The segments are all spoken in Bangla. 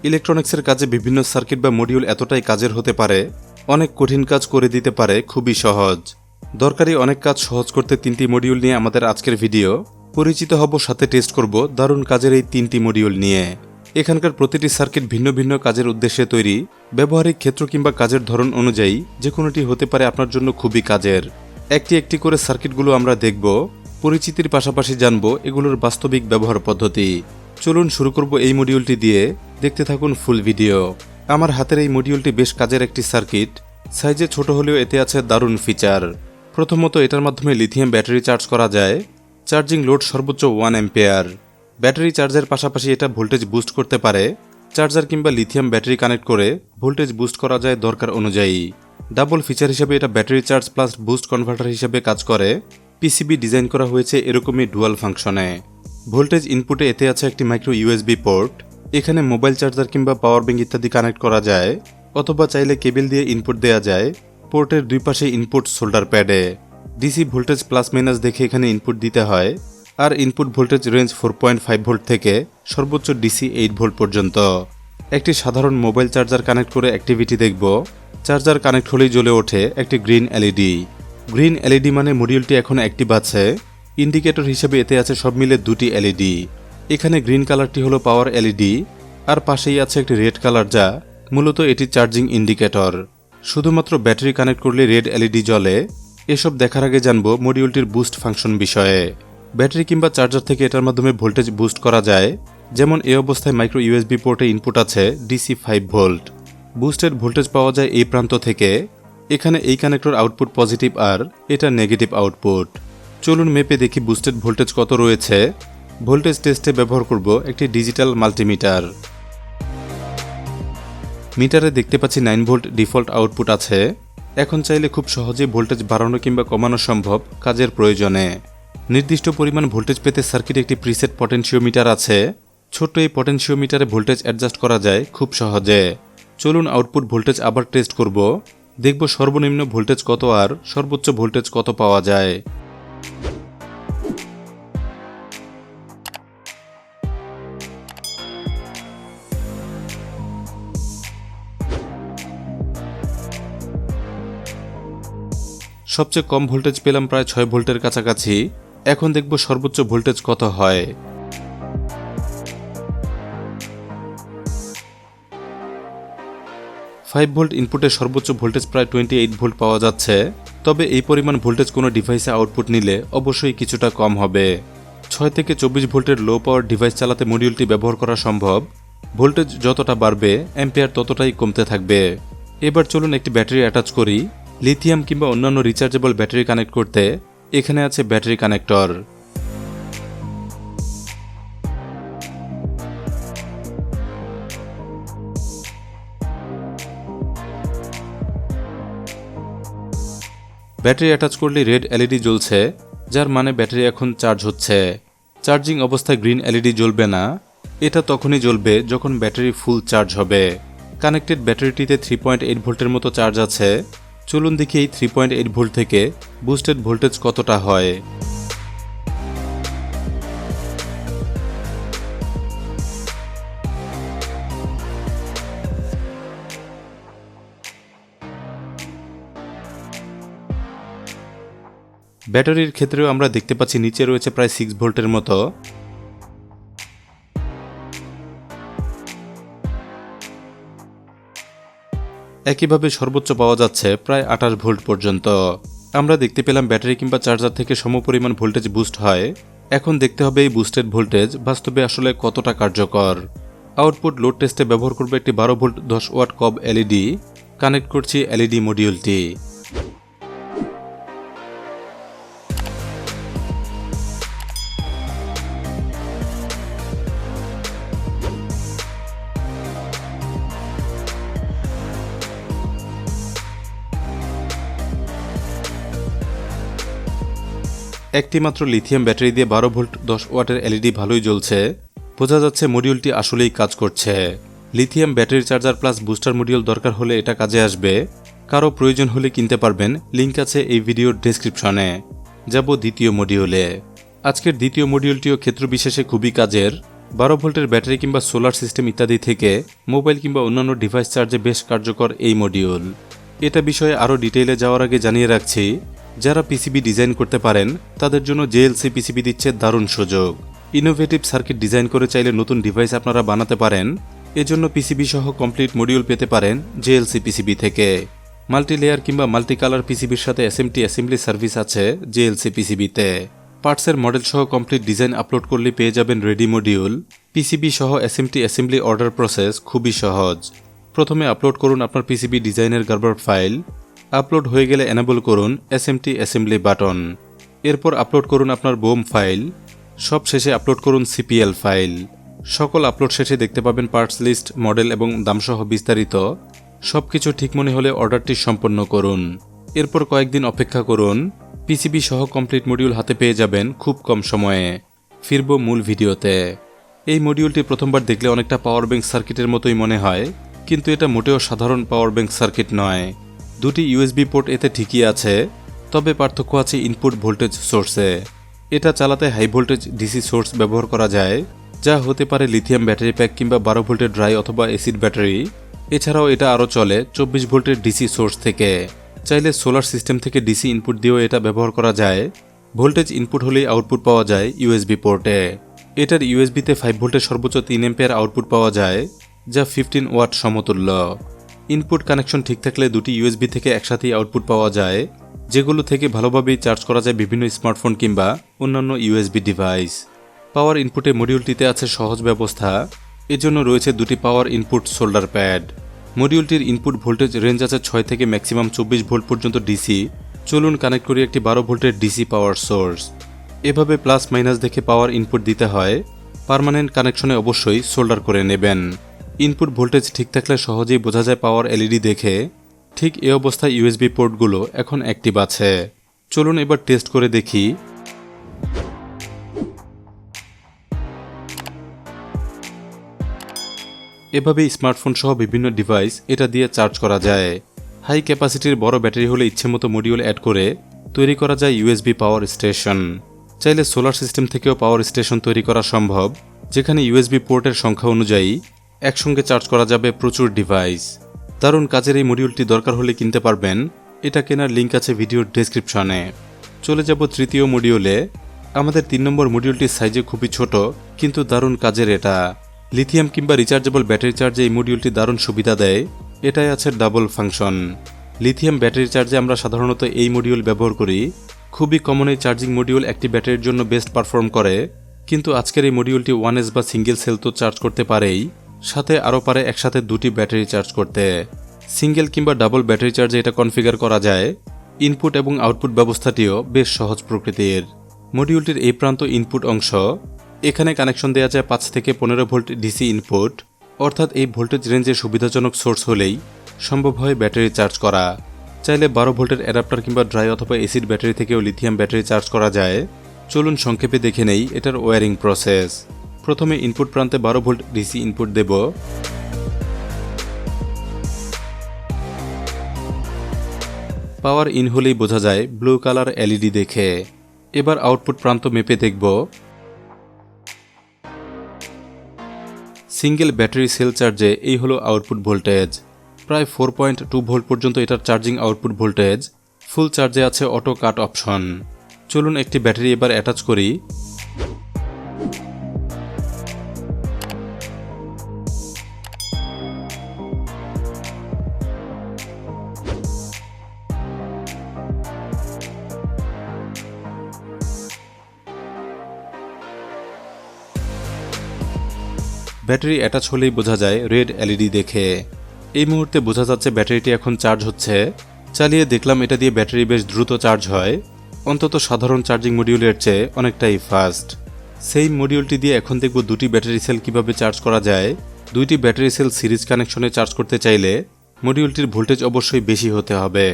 ইলেকট্রনিক্সের কাজে বিভিন্ন সার্কিট বা মডিউল এতটাই কাজের হতে পারে, অনেক কঠিন কাজ করে দিতে পারে খুবই সহজ। দরকারি অনেক কাজ সহজ করতে 3টি মডিউল নিয়ে আমাদের আজকের ভিডিও। পরিচিত হব, সাথে টেস্ট করব দারুণ কাজের এই 3টি মডিউল নিয়ে। এখানকার প্রতিটি সার্কিট ভিন্ন ভিন্ন কাজের উদ্দেশ্যে তৈরি। ব্যবহারিক ক্ষেত্র কিংবা কাজের ধরন অনুযায়ী যে কোনোটি হতে পারে আপনার জন্য খুবই কাজের। একটি একটি করে সার্কিটগুলো আমরা দেখব, পরিচিতির পাশাপাশি জানব এগুলোর বাস্তবিক ব্যবহার পদ্ধতি। চলুন শুরু করব এই মডিউলটি দিয়ে, দেখতে থাকুন ফুল ভিডিও। আমার হাতের এই মডিউলটি বেশ কাজের একটি সার্কিট। সাইজে ছোট হলেও এতে আছে দারুণ ফিচার। প্রথমত এটার মাধ্যমে লিথিয়াম ব্যাটারি চার্জ করা যায়। চার্জিং লোড সর্বোচ্চ 1 অ্যাম্পিয়ার। ব্যাটারি চার্জের পাশাপাশি এটা ভোল্টেজ বুস্ট করতে পারে। চার্জার কিংবা লিথিয়াম ব্যাটারি কানেক্ট করে ভোল্টেজ বুস্ট করা যায় দরকার অনুযায়ী। ডাবল ফিচার হিসেবে এটা battery charge plus boost converter হিসেবে কাজ করে। পিসিবি ডিজাইন করা হয়েছে এরকমই ডুয়াল ফাংশনে। ভোল্টেজ ইনপুটে এতে আছে একটি মাইক্রো ইউএসবি পোর্ট। এখানে মোবাইল চার্জার কিংবা পাওয়ার ব্যাংক ইত্যাদি কানেক্ট করা যায়, অথবা চাইলে কেবল দিয়ে ইনপুট দেওয়া যায়। পোর্টের দুই পাশে ইনপুট সোল্ডার প্যাডে। ডিসি ভোল্টেজ প্লাস মাইনাস দেখে এখানে ইনপুট দিতে হয়। আর ইনপুট ভোল্টেজ রেঞ্জ 4.5 ভোল্ট থেকে সর্বোচ্চ ডিসি 8 ভোল্ট পর্যন্ত। একটি সাধারণ মোবাইল চার্জার কানেক্ট করে অ্যাক্টিভিটি দেখব। চার্জার কানেক্ট হলেই জ্বলে ওঠে একটি গ্রিন এলইডি। গ্রিন এলইডি মানে মডিউলটি এখন অ্যাক্টিভ আছে। ইন্ডিকেটর হিসেবে এতে আছে সব মিলে 2টি এলইডি। এখানে গ্রিন কালারটি হলো পাওয়ার এলইডি, আর পাশেই আছে একটি রেড কালার, যা মূলত এটি চার্জিং ইন্ডিকেটর। শুধুমাত্র ব্যাটারি কানেক্ট করলে রেড এলইডি জ্বলে। এসব দেখার আগে জানব মডিউলটির বুস্ট ফাংশন বিষয়ে। ব্যাটারি কিংবা চার্জার থেকে এটার মাধ্যমে ভোল্টেজ বুস্ট করা যায়। যেমন এই অবস্থায় মাইক্রো ইউএসবি পোর্টে ইনপুট আছে ডিসি 5 ভোল্ট। বুস্টের ভোল্টেজ পাওয়া যায় এই প্রান্ত থেকে। এখানে এই কানেক্টর আউটপুট পজিটিভ আর এটা নেগেটিভ আউটপুট। চলুন মেপে দেখি বুস্টেড ভোল্টেজ কত রয়েছে। ভোল্টেজ টেস্টে ব্যবহার করব একটি ডিজিটাল মাল্টিমিটার। মিটারে দেখতে পাচ্ছি 9 ভোল্ট ডিফল্ট আউটপুট আছে। এখন চাইলে খুব সহজেই ভোল্টেজ বাড়ানো কিংবা কমানো সম্ভব কাজের প্রয়োজনে। নির্দিষ্ট পরিমাণ ভোল্টেজ পেতে সার্কিটে একটি প্রিসেট পটেনশিওমিটার আছে। ছোট্ট এই পটেনশিওমিটারে ভোল্টেজ অ্যাডজাস্ট করা যায় খুব সহজে। চলুন আউটপুট ভোল্টেজ আবার টেস্ট করব। দেখব সর্বনিম্ন ভোল্টেজ কত আর সর্বোচ্চ ভোল্টেজ কত পাওয়া যায়। সবচেয়ে কম ভোল্টেজ পেলাম প্রায় 6 ভোল্টের কাছাকাছি। এখন দেখব সর্বোচ্চ ভোল্টেজ কত হয়। 5 ভোল্ট ইনপুটে সর্বোচ্চ ভোল্টেজ প্রায় 28 ভোল্ট পাওয়া যাচ্ছে। তবে এই পরিমাণ ভোল্টেজ কোনো ডিভাইসে আউটপুট নিলে অবশ্যই কিছুটা কম হবে। 6 থেকে 24 ভোল্টের লো পাওয়ার ডিভাইস চালাতে মডিউলটি ব্যবহার করা সম্ভব। ভোল্টেজ যতটা বাড়বে অ্যাম্পিয়ার ততটাই কমতে থাকবে। এবার চলুন একটি ব্যাটারি অ্যাটাচ করি। লিথিয়াম কিংবা অন্যান্য রিচার্জেবল ব্যাটারি কানেক্ট করতে এখানে আছে ব্যাটারি কানেক্টর। ব্যাটারি অ্যাটাচ করলে রেড এলইডি জ্বলছে, যার মানে ব্যাটারি এখন চার্জ হচ্ছে। চার্জিং অবস্থায় গ্রিন এলইডি জ্বলবে না। এটা তখনই জ্বলবে যখন ব্যাটারি ফুল চার্জ হবে। কানেক্টেড ব্যাটারিটিতে 3.8 ভোল্টের মতো চার্জ আছে। চলুন দেখি এই 3.8 ভোল্ট থেকে বুস্টেড ভোল্টেজ কতটা হয়। ব্যাটারির ক্ষেত্রেও আমরা দেখতে পাচ্ছি নিচে রয়েছে প্রায় 6 ভোল্টের মতো। একইভাবে সর্বোচ্চ পাওয়া যাচ্ছে প্রায় 28 ভোল্ট পর্যন্ত। আমরা দেখতে পেলাম ব্যাটারি কিংবা চার্জার থেকে সমপরিমাণ ভোল্টেজ বুস্ট হয়। এখন দেখতে হবে এই বুস্টেড ভোল্টেজ বাস্তবে আসলে কতটা কার্যকর। আউটপুট লোড টেস্টে ব্যবহার করবে একটি 12 ভোল্ট 10 ওয়াট কব এলইডি। কানেক্ট করছি এলইডি মডিউলটি। একটি মাত্র লিথিয়াম ব্যাটারি দিয়ে 12 ভোল্ট 10 ওয়াটের এলইডি ভালোই জ্বলছে। বোঝা যাচ্ছে মডিউলটি আসলেই কাজ করছে। Lithium battery charger plus booster module দরকার হলে এটা কাজে আসবে। কারো প্রয়োজন হলে কিনতে পারবেন, লিংক আছে এই ভিডিওর ডেসক্রিপশনে। যাব দ্বিতীয় মডিউলে। আজকের দ্বিতীয় মডিউলটিও ক্ষেত্র বিশেষে খুবই কাজের। 12 ভোল্টের ব্যাটারি কিংবা সোলার সিস্টেম ইত্যাদি থেকে মোবাইল কিংবা অন্যান্য ডিভাইস চার্জে বেশ কার্যকর এই মডিউল। এটা বিষয়ে আরও ডিটেইলে যাওয়ার আগে জানিয়ে রাখছি, যারা পিসিবি ডিজাইন করতে পারেন তাদের জন্য JLCPCB দিচ্ছে দারুণ সুযোগ। ইনোভেটিভ সার্কিট ডিজাইন করে চাইলে নতুন ডিভাইস আপনারা বানাতে পারেন। এজন্য পিসিবি সহ কমপ্লিট মডিউল পেতে পারেন JLCPCB থেকে। মাল্টি লেয়ার কিংবা মাল্টি কালার পিসিবির সাথে SMT অ্যাসেম্বলি সার্ভিস আছে JLCPCB-তে। পার্টসের মডেল সহ কমপ্লিট ডিজাইন আপলোড করলে পেয়ে যাবেন রেডি মডিউল। পিসিবি সহ SMT অ্যাসেম্বলি অর্ডার প্রসেস খুবই সহজ। প্রথমে আপলোড করুন আপনার পিসিবি ডিজাইনের গার্বার ফাইল। আপলোড হয়ে গেলে এনেবল করুন SMT অ্যাসেম্বলি বাটন। এরপর আপলোড করুন আপনার বোম ফাইল। সব শেষে আপলোড করুন CPL ফাইল। সকল আপলোড শেষে দেখতে পাবেন পার্টস লিস্ট, মডেল এবং দামসহ বিস্তারিত। সবকিছু ঠিক মনে হলে অর্ডারটি সম্পন্ন করুন। এরপর কয়েকদিন অপেক্ষা করুন। পিসিবি সহ কমপ্লিট মডিউল হাতে পেয়ে যাবেন খুব কম সময়ে। ফিরব মূল ভিডিওতে। এই মডিউলটি প্রথমবার দেখলে অনেকটা পাওয়ার ব্যাংক সার্কিটের মতোই মনে হয়, কিন্তু এটা মোটেও সাধারণ পাওয়ার ব্যাংক সার্কিট নয়। দুটি USB পোর্ট এতে ঠিকই আছে, তবে পার্থক্য আছে ইনপুট ভোল্টেজ সোর্সে। এটা চালাতে হাই ভোল্টেজ ডিসি সোর্স ব্যবহার করা যায়, যা হতে পারে লিথিয়াম ব্যাটারি প্যাক কিংবা 12 ভোল্টের ড্রাই অথবা অ্যাসিড ব্যাটারি। এছাড়াও এটা আরও চলে 24 ভোল্টের ডিসি সোর্স থেকে। চাইলে সোলার সিস্টেম থেকে ডিসি ইনপুট দিয়েও এটা ব্যবহার করা যায়। ভোল্টেজ ইনপুট হলেই আউটপুট পাওয়া যায় USB পোর্টে। এটার USB-তে 5 ভোল্টের সর্বোচ্চ 3 অ্যাম্পিয়ার আউটপুট পাওয়া যায়, যা 15 ওয়াট সমতুল্য। ইনপুট কানেকশন ঠিক থাকলে দুটি USB থেকে একসাথেই আউটপুট পাওয়া যায়, যেগুলো থেকে ভালোভাবেই চার্জ করা যায় বিভিন্ন স্মার্টফোন কিংবা অন্যান্য USB ডিভাইস। পাওয়ার ইনপুটে মডিউলটিতে আছে সহজ ব্যবস্থা। এজন্য রয়েছে দুটি পাওয়ার ইনপুট সোল্ডার প্যাড। মডিউলটির ইনপুট ভোল্টেজ রেঞ্জ আছে 6 থেকে ম্যাক্সিমাম 24 ভোল্ট পর্যন্ত ডিসি। চলুন কানেক্ট করি একটি 12 ভোল্টের ডিসি পাওয়ার সোর্স। এভাবে প্লাস মাইনাস দেখে পাওয়ার ইনপুট দিতে হয়। পার্মানেন্ট কানেকশনে অবশ্যই সোল্ডার করে নেবেন। ইনপুট ভোল্টেজ ঠিক থাকলে সহজেই বোঝা যায় পাওয়ার LED দেখে। ঠিক এই অবস্থায় USB পোর্টগুলো এখন অ্যাক্টিভ আছে। চলুন এবার টেস্ট করে দেখি। এভাবেই স্মার্টফোন সহ বিভিন্ন ডিভাইস এটা দিয়ে চার্জ করা যায়। হাই ক্যাপাসিটির বড় ব্যাটারি হলে ইচ্ছেমতো মডিউল অ্যাড করে তৈরি করা যায় USB পাওয়ার স্টেশন। চাইলে সোলার সিস্টেম থেকেও পাওয়ার স্টেশন তৈরি করা সম্ভব, যেখানে USB পোর্টের সংখ্যা অনুযায়ী একসঙ্গে চার্জ করা যাবে প্রচুর ডিভাইস। দারুণ কাজের এই মডিউলটি দরকার হলে কিনতে পারবেন। এটা কেনার লিঙ্ক আছে ভিডিওর ডেসক্রিপশনে। চলে যাব তৃতীয় মডিউলে। আমাদের 3 নম্বর মডিউলটির সাইজে খুবই ছোট, কিন্তু দারুণ কাজের এটা। লিথিয়াম কিংবা রিচার্জেবল ব্যাটারি চার্জে এই মডিউলটি দারুণ সুবিধা দেয়। এটাই আছে ডাবল ফাংশন। লিথিয়াম ব্যাটারি চার্জে আমরা সাধারণত এই মডিউল ব্যবহার করি। খুবই কমন এই চার্জিং মডিউল একটি ব্যাটারির জন্য বেস্ট পারফর্ম করে, কিন্তু আজকের এই মডিউলটি 1S বা সিঙ্গেল সেল তো চার্জ করতে পারেই, সাথে আরও পারে একসাথে দুটি ব্যাটারি চার্জ করতে। সিঙ্গেল কিংবা ডাবল ব্যাটারি চার্জে এটা কনফিগার করা যায়। ইনপুট এবং আউটপুট ব্যবস্থাটিও বেশ সহজ প্রকৃতির। মডিউলটির এই প্রান্ত ইনপুট অংশ। এখানে কানেকশন দেওয়া যায় 5 থেকে 15 ভোল্ট ডিসি ইনপুট, অর্থাৎ এই ভোল্টেজ রেঞ্জে সুবিধাজনক সোর্স হলেই সম্ভব হয় ব্যাটারি চার্জ করা। চাইলে 12 ভোল্টের অ্যাডাপ্টার কিংবা ড্রাই অথবা অ্যাসিড ব্যাটারি থেকেও লিথিয়াম ব্যাটারি চার্জ করা যায়। চলুন সংক্ষেপে দেখে নেই এটার ওয়্যারিং প্রসেস। প্রথমে ইনপুট প্রান্তে 12 ভোল্ট ডিসি ইনপুট দেব। পাওয়ার ইন হলেই বোঝা যায় ব্লু কালার LED দেখে। এবার আউটপুট প্রান্ত মেপে দেখব। সিঙ্গেল ব্যাটারি সেল চার্জে এই হলো আউটপুট ভোল্টেজ। প্রায় 4.2 ভোল্ট পর্যন্ত এটার চার্জিং আউটপুট ভোল্টেজ। ফুল চার্জে আছে অটো কাট অপশন। চলুন একটি ব্যাটারি এবার অ্যাটাচ করি। ব্যাটারি অ্যাটাচ হলেই বোঝা যায় রেড LED দেখে। এই মুহূর্তে বোঝা যাচ্ছে ব্যাটারিটি এখন চার্জ হচ্ছে। চালিয়ে দেখলাম এটা দিয়ে ব্যাটারি বেশ দ্রুত চার্জ হয়, অন্তত সাধারণ চার্জিং মডিউলের চেয়ে অনেকটাই ফাস্ট। সেই মডিউলটি দিয়ে এখন দেখব দুটি ব্যাটারি সেল কিভাবে চার্জ করা যায়। দুইটি ব্যাটারি সেল সিরিজ কানেকশনে চার্জ করতে চাইলে মডিউলটির ভোল্টেজ অবশ্যই বেশি হতে হবে।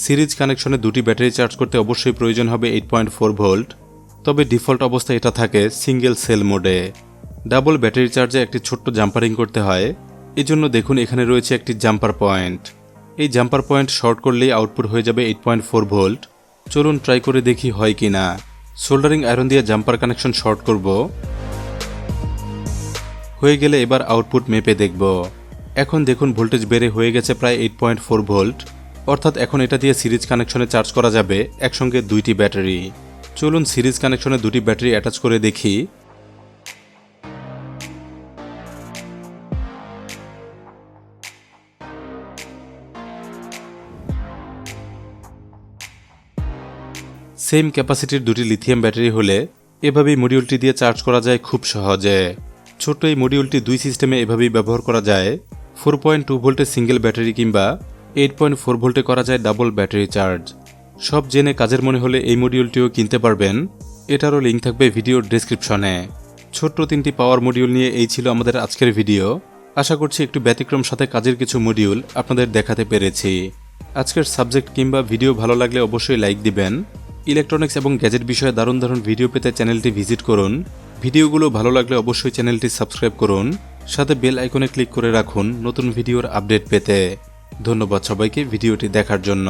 সিরিজ কানেকশনে দুটি ব্যাটারি চার্জ করতে অবশ্যই প্রয়োজন হবে 8.4 ভোল্ট, তবে ডিফল্ট অবস্থায় এটা থাকে সিঙ্গেল সেল মোডে। ডাবল ব্যাটারি চার্জে একটি ছোট্ট জাম্পারিং করতে হয়। এজন্য দেখুন এখানে রয়েছে একটি জাম্পার পয়েন্ট। এই জাম্পার পয়েন্ট শর্ট করলেই আউটপুট হয়ে যাবে 8.4 ভোল্ট। চলুন ট্রাই করে দেখি হয় কি না। সোল্ডারিং আয়রন দিয়ে জাম্পার কানেকশন শর্ট করব। হয়ে গেলে এবার আউটপুট মেপে দেখব। এখন দেখুন ভোল্টেজ বেড়ে হয়ে গেছে প্রায় 8.4 ভোল্ট, অর্থাৎ এখন এটা দিয়ে সিরিজ কানেকশনে চার্জ করা যাবে একসঙ্গে দুইটি ব্যাটারি। চলুন সিরিজ কানেকশনে দুটি ব্যাটারি অ্যাটাচ করে দেখি। সেম ক্যাপাসিটির দুটি লিথিয়াম ব্যাটারি হলে এভাবেই মডিউলটি দিয়ে চার্জ করা যায় খুব সহজে। ছোট্ট এই মডিউলটি দুই সিস্টেমে এভাবেই ব্যবহার করা যায়। 4.2 ভোল্টের সিঙ্গেল ব্যাটারি কিংবা 8.4 ভোল্টে করা যায় ডাবল ব্যাটারি চার্জ। সব জেনে কাজের মনে হলে এই মডিউলটিও কিনতে পারবেন। এটারও লিঙ্ক থাকবে ভিডিওর ডেসক্রিপশনে। ছোট্ট 3টি পাওয়ার মডিউল নিয়ে এই ছিল আমাদের আজকের ভিডিও। আশা করছি একটু ব্যতিক্রম সাথে কাজের কিছু মডিউল আপনাদের দেখাতে পেরেছি। আজকের সাবজেক্ট কিংবা ভিডিও ভালো লাগলে অবশ্যই লাইক দিবেন। ইলেকট্রনিক্স এবং গ্যাজেট বিষয়ে দারুণ দারুণ ভিডিও পেতে চ্যানেলটি ভিজিট করুন। ভিডিওগুলো ভালো লাগলে অবশ্যই চ্যানেলটি সাবস্ক্রাইব করুন, সাথে বেল আইকনে ক্লিক করে রাখুন নতুন ভিডিওর আপডেট পেতে। ধন্যবাদ সবাইকে ভিডিওটি দেখার জন্য।